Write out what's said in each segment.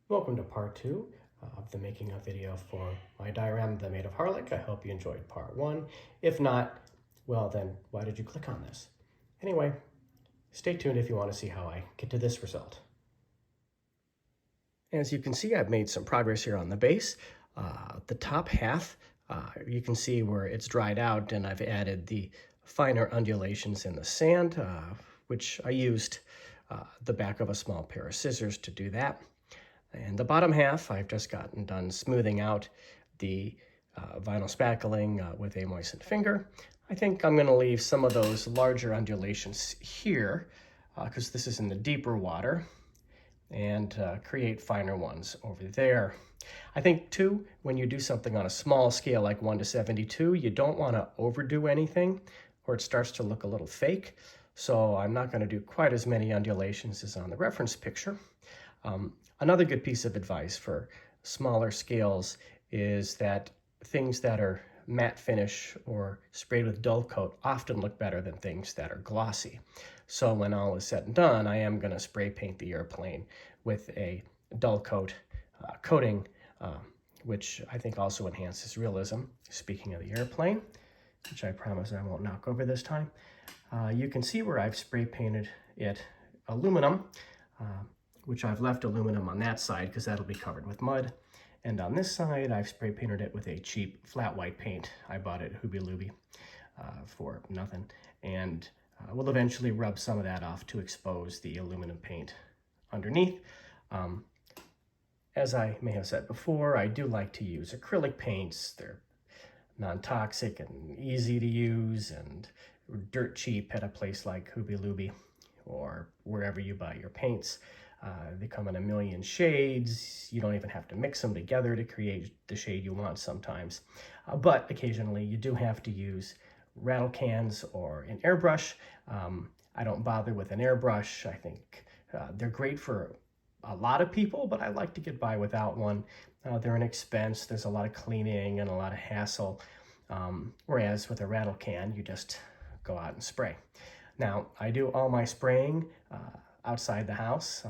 Welcome to part 2 of the making of video for my diorama, The Maid of Harlech. I hope you enjoyed part 1. If not, well then, why did you click on this? Anyway, stay tuned if you want to see how I get to this result. As you can see, I've made some progress here on the base. The top half, you can see where it's dried out, and I've added the finer undulations in the sand, which I used the back of a small pair of scissors to do that. And the bottom half, I've just gotten done smoothing out the vinyl spackling with a moistened finger. I think I'm going to leave some of those larger undulations here because this is in the deeper water, and create finer ones over there. I think too, when you do something on a small scale like 1:72, you don't want to overdo anything or it starts to look a little fake. So I'm not going to do quite as many undulations as on the reference picture. Another good piece of advice for smaller scales is that things that are matte finish or sprayed with dull coat often look better than things that are glossy. So when all is said and done, I am going to spray paint the airplane with a dull coat coating, which I think also enhances realism. Speaking of the airplane, which I promise I won't knock over this time, you can see where I've spray painted it aluminum, which I've left aluminum on that side because that'll be covered with mud. And on this side, I've spray painted it with a cheap flat white paint. I bought it at Hooby Looby for nothing. And we'll eventually rub some of that off to expose the aluminum paint underneath. As I may have said before, I do like to use acrylic paints. They're non-toxic and easy to use and dirt cheap at a place like Hooby Looby or wherever you buy your paints. They come in a million shades. You don't even have to mix them together to create the shade you want sometimes. But occasionally you do have to use rattle cans or an airbrush. I don't bother with an airbrush. I think they're great for a lot of people, but I like to get by without one. They're an expense. There's a lot of cleaning and a lot of hassle. Whereas with a rattle can, you just go out and spray. Now, I do all my spraying outside the house.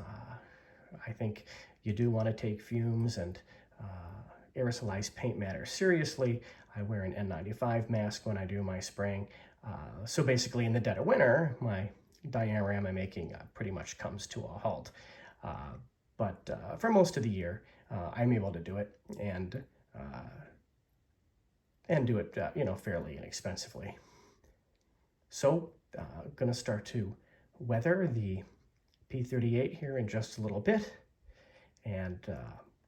I think you do want to take fumes and aerosolized paint matter seriously. I wear an N95 mask when I do my spraying. So basically in the dead of winter, my diorama making pretty much comes to a halt. But for most of the year, I'm able to do it and do it fairly inexpensively. So I'm going to start to weather the P38 here in just a little bit and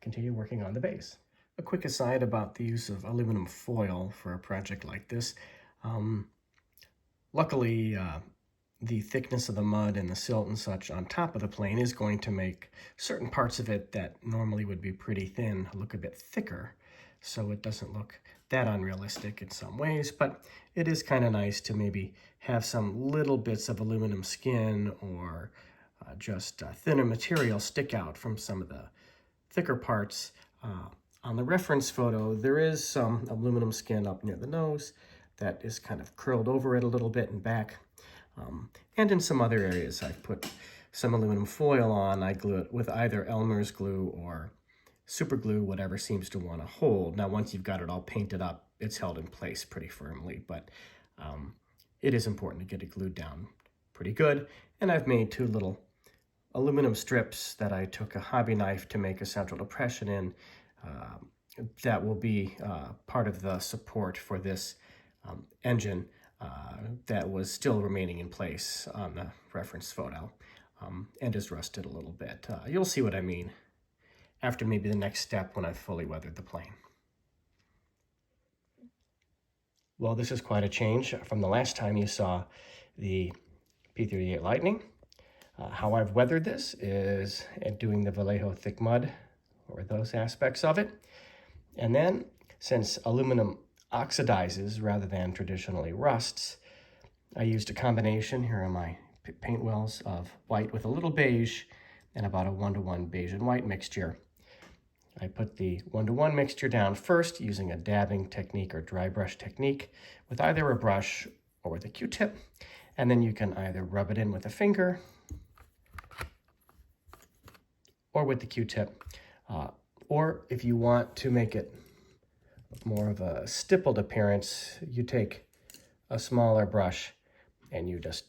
continue working on the base. A quick aside about the use of aluminum foil for a project like this. Luckily, the thickness of the mud and the silt and such on top of the plane is going to make certain parts of it that normally would be pretty thin look a bit thicker. So it doesn't look that unrealistic in some ways, but it is kind of nice to maybe have some little bits of aluminum skin or just thinner material stick out from some of the thicker parts. On the reference photo, there is some aluminum skin up near the nose that is kind of curled over it a little bit and back. And in some other areas, I've put some aluminum foil on. I glue it with either Elmer's glue or super glue, whatever seems to want to hold. Now, once you've got it all painted up, it's held in place pretty firmly, but it is important to get it glued down pretty good. And I've made two little aluminum strips that I took a hobby knife to make a central depression in. That will be part of the support for this engine that was still remaining in place on the reference photo and is rusted a little bit. You'll see what I mean after maybe the next step when I've fully weathered the plane. Well, this is quite a change from the last time you saw the P38 Lightning. How I've weathered this is doing the Vallejo thick mud or those aspects of it. And then, since aluminum oxidizes rather than traditionally rusts, I used a combination, here are my paint wells, of white with a little beige and about a 1:1 beige and white mixture. I put the 1:1 mixture down first using a dabbing technique or dry brush technique with either a brush or with a Q-tip. And then you can either rub it in with a finger or with the Q-tip. Or if you want to make it more of a stippled appearance, you take a smaller brush and you just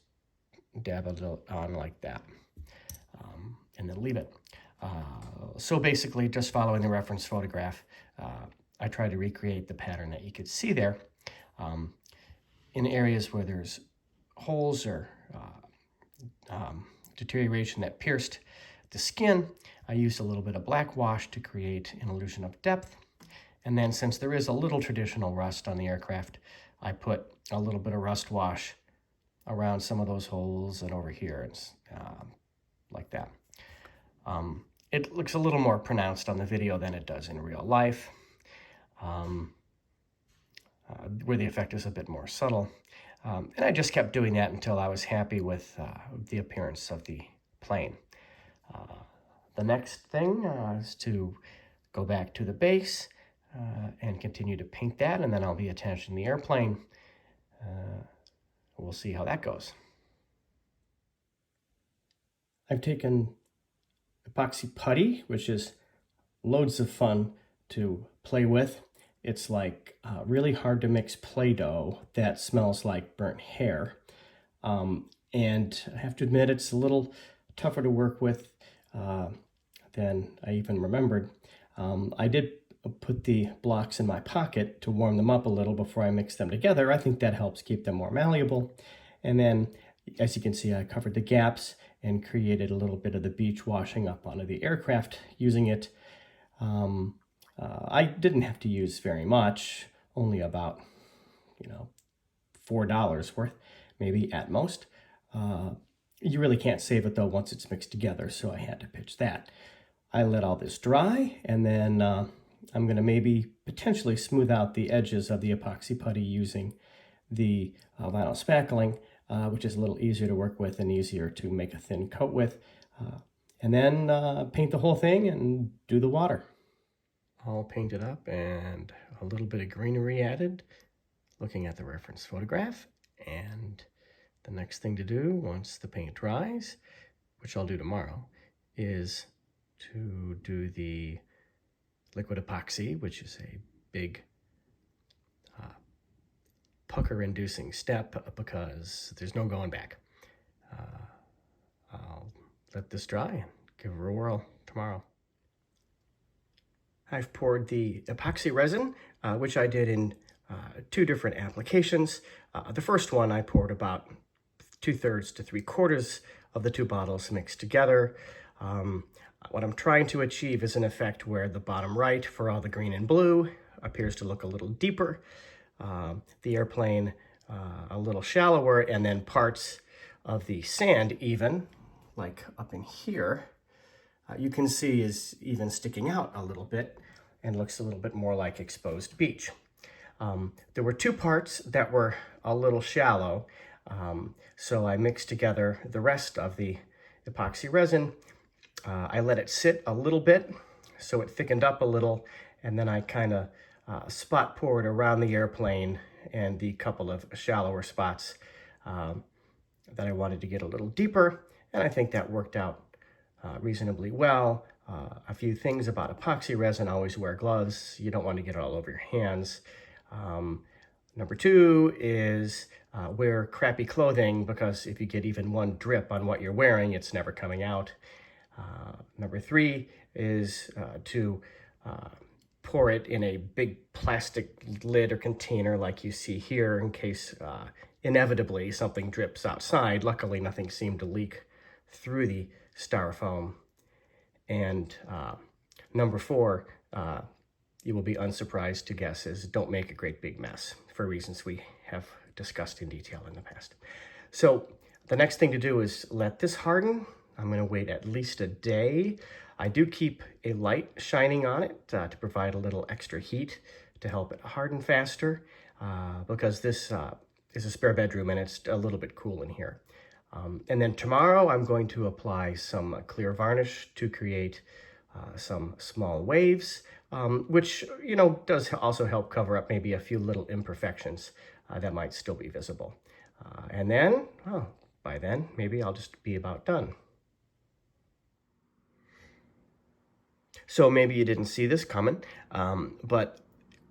dab it on like that, and then leave it. So basically, just following the reference photograph, I tried to recreate the pattern that you could see there. In areas where there's holes or deterioration that pierced the skin, I used a little bit of black wash to create an illusion of depth. And then since there is a little traditional rust on the aircraft, I put a little bit of rust wash around some of those holes and over here, like that. It looks a little more pronounced on the video than it does in real life, where the effect is a bit more subtle. And I just kept doing that until I was happy with the appearance of the plane. The next thing is to go back to the base and continue to paint that, and then I'll be attaching the airplane. We'll see how that goes. I've taken epoxy putty, which is loads of fun to play with. It's like really hard to mix Play-Doh that smells like burnt hair. And I have to admit, it's a little tougher to work with than I even remembered. I did put the blocks in my pocket to warm them up a little before I mix them together. I think that helps keep them more malleable. And then, as you can see, I covered the gaps and created a little bit of the beach washing up onto the aircraft using it. I didn't have to use very much, only about, $4 worth, maybe at most. You really can't save it though once it's mixed together, so I had to pitch that. I let all this dry, and then I'm going to maybe potentially smooth out the edges of the epoxy putty using the vinyl spackling, which is a little easier to work with and easier to make a thin coat with. And then paint the whole thing and do the water. All painted up and a little bit of greenery added, looking at the reference photograph. And the next thing to do once the paint dries, which I'll do tomorrow, is to do the liquid epoxy, which is a big pucker-inducing step because there's no going back. I'll let this dry and give her a whirl tomorrow. I've poured the epoxy resin, which I did in 2 different applications. The first one I poured about 2/3 to 3/4 of the 2 bottles mixed together. What I'm trying to achieve is an effect where the bottom right, for all the green and blue, appears to look a little deeper, the airplane a little shallower, and then parts of the sand even, like up in here, you can see is even sticking out a little bit and looks a little bit more like exposed beach. There were 2 parts that were a little shallow, so I mixed together the rest of the epoxy resin. I let it sit a little bit so it thickened up a little, and then I kind of spot poured around the airplane and the couple of shallower spots that I wanted to get a little deeper, and I think that worked out reasonably well. A few things about epoxy resin: always wear gloves. You don't want to get it all over your hands. Number 2 is wear crappy clothing, because if you get even one drip on what you're wearing, it's never coming out. Number 3 is to pour it in a big plastic lid or container like you see here, in case inevitably something drips outside. Luckily, nothing seemed to leak through the styrofoam. And number 4, you will be unsurprised to guess, is don't make a great big mess, for reasons we have discussed in detail in the past. So the next thing to do is let this harden. I'm going to wait at least a day. I do keep a light shining on it to provide a little extra heat to help it harden faster, because this is a spare bedroom and it's a little bit cool in here. And then tomorrow I'm going to apply some clear varnish to create some small waves, which, does also help cover up maybe a few little imperfections that might still be visible. And then, by then, maybe I'll just be about done. So maybe you didn't see this coming, but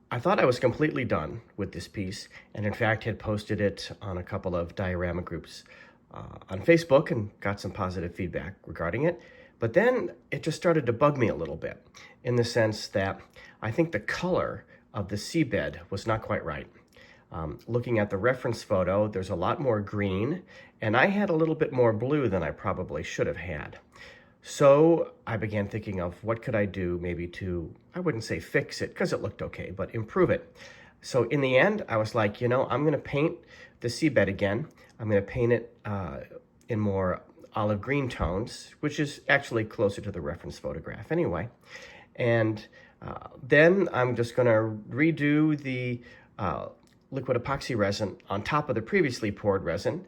I thought I was completely done with this piece, and in fact had posted it on a couple of diorama groups on Facebook and got some positive feedback regarding it. But then it just started to bug me a little bit, in the sense that I think the color of the seabed was not quite right. Looking at the reference photo, there's a lot more green, and I had a little bit more blue than I probably should have had. So I began thinking of what could I do maybe to, I wouldn't say fix it because it looked okay, but improve it. So in the end, I was like, I'm going to paint the seabed again. I'm going to paint it in more olive green tones, which is actually closer to the reference photograph anyway. And then I'm just going to redo the liquid epoxy resin on top of the previously poured resin.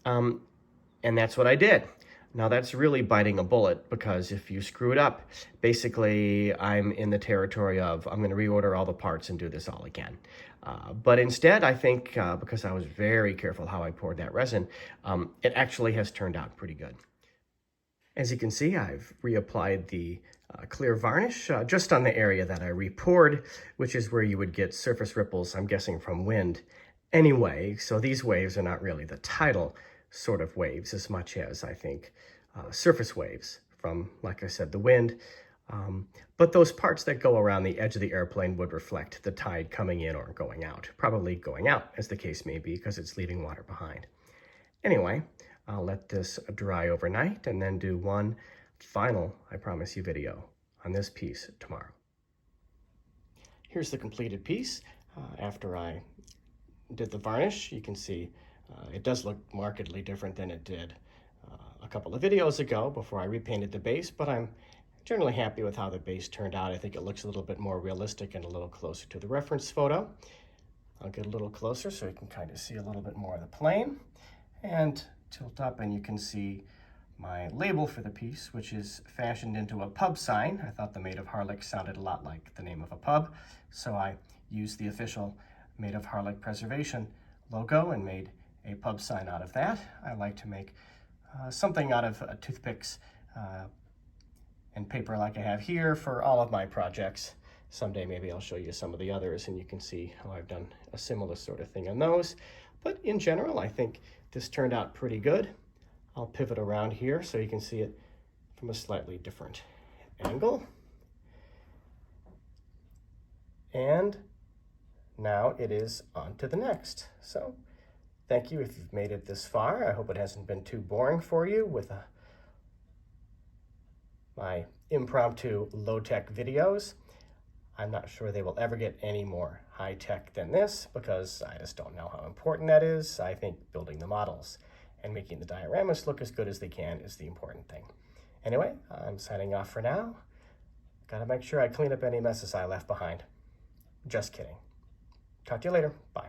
And that's what I did. Now that's really biting a bullet, because if you screw it up, basically I'm in the territory of I'm going to reorder all the parts and do this all again. But instead, I think because I was very careful how I poured that resin, it actually has turned out pretty good. As you can see, I've reapplied the clear varnish just on the area that I repoured, which is where you would get surface ripples, I'm guessing from wind anyway. So these waves are not really the tidal sort of waves as much as, I think, surface waves from, like I said, the wind. But those parts that go around the edge of the airplane would reflect the tide coming in or going out, probably going out as the case may be, because it's leaving water behind. Anyway, I'll let this dry overnight and then do one final, I promise you, video on this piece tomorrow. Here's the completed piece. After I did the varnish, you can see it does look markedly different than it did a couple of videos ago before I repainted the base, but I'm generally happy with how the base turned out. I think it looks a little bit more realistic and a little closer to the reference photo. I'll get a little closer so you can kind of see a little bit more of the plane, and tilt up and you can see my label for the piece, which is fashioned into a pub sign. I thought the Maid of Harlech sounded a lot like the name of a pub, so I used the official Maid of Harlech preservation logo and made a pub sign out of that. I like to make something out of toothpicks and paper like I have here for all of my projects. Someday maybe I'll show you some of the others and you can see how I've done a similar sort of thing on those. But in general, I think this turned out pretty good. I'll pivot around here so you can see it from a slightly different angle. And now it is on to the next. So thank you if you've made it this far. I hope it hasn't been too boring for you with my impromptu low-tech videos. I'm not sure they will ever get any more high-tech than this, because I just don't know how important that is. I think building the models and making the dioramas look as good as they can is the important thing. Anyway, I'm signing off for now. Gotta make sure I clean up any messes I left behind. Just kidding. Talk to you later. Bye.